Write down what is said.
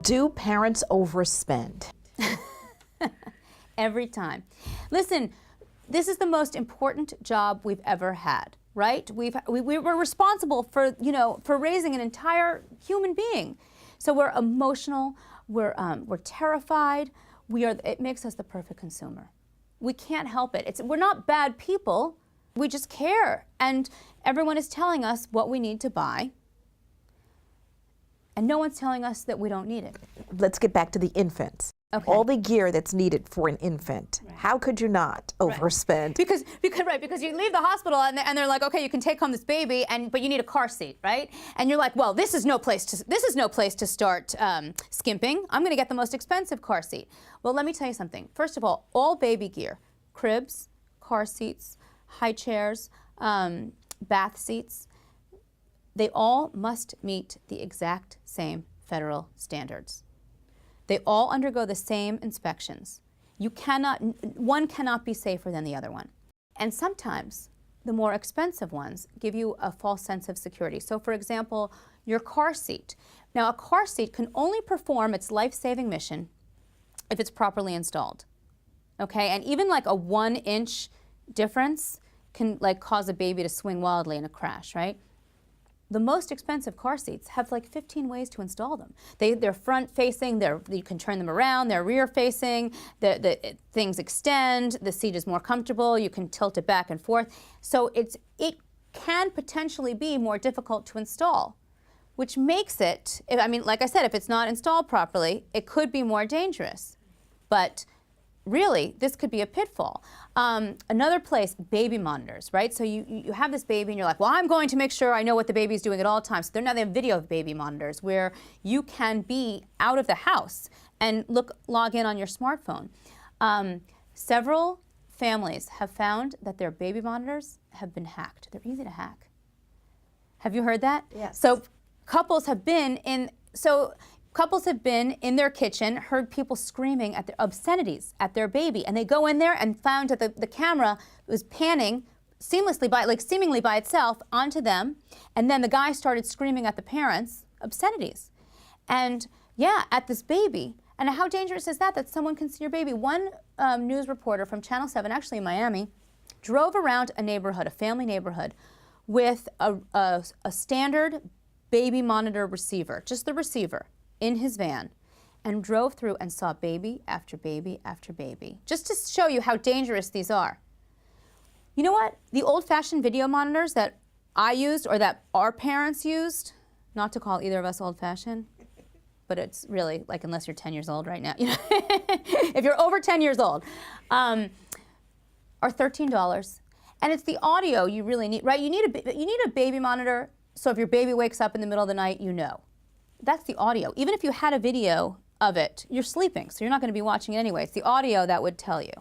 Do parents overspend? Every time. Listen, this is the most important job we've ever had, right? We're responsible for, for raising an entire human being. So we're emotional, we're terrified, it makes us the perfect consumer. We can't help it. We're not bad people, we just care. And everyone is telling us what we need to buy, and no one's telling us that we don't need it. Let's get back to the infants. Okay. All the gear that's needed for an infant. Right. How could you not overspend? Because you leave the hospital and they're like, okay, you can take home this baby, but you need a car seat, right? And you're like, well, this is no place to start skimping. I'm going to get the most expensive car seat. Well, let me tell you something. First of all baby gear, cribs, car seats, high chairs, bath seats, they all must meet the exact same federal standards. They all undergo the same inspections. One cannot be safer than the other one. And sometimes the more expensive ones give you a false sense of security. So for example, your car seat. Now a car seat can only perform its life-saving mission if it's properly installed. Okay, and even like a 1-inch difference can cause a baby to swing wildly in a crash, right? The most expensive car seats have 15 ways to install them. They're front facing, you can turn them around, they're rear facing, things extend, the seat is more comfortable, you can tilt it back and forth. So it can potentially be more difficult to install, which makes it, like I said, if it's not installed properly, it could be more dangerous. But really, this could be a pitfall. Another place, baby monitors, right? So you have this baby and you're like, well, I'm going to make sure I know what the baby's doing at all times. So now they have video of baby monitors where you can be out of the house and log in on your smartphone. Several families have found that their baby monitors have been hacked. They're easy to hack. Have you heard that? Yes. So couples have been in their kitchen, heard people screaming at obscenities at their baby, and they go in there and found that the camera was panning seamlessly seemingly by itself onto them, and then the guy started screaming at the parents obscenities. And yeah, at this baby. And how dangerous is that someone can see your baby? One news reporter from Channel 7, actually in Miami, drove around a neighborhood, a family neighborhood, with a standard baby monitor receiver, just the receiver, in his van, and drove through and saw baby after baby after baby, just to show you how dangerous these are. You know what? The old-fashioned video monitors that I used or that our parents used, not to call either of us old-fashioned, but it's really unless you're 10 years old right now, if you're over 10 years old, are $13. And it's the audio you really need, right? You need a baby monitor, so if your baby wakes up in the middle of the night, you know. That's the audio. Even if you had a video of it, you're sleeping, so you're not going to be watching it anyway. It's the audio that would tell you.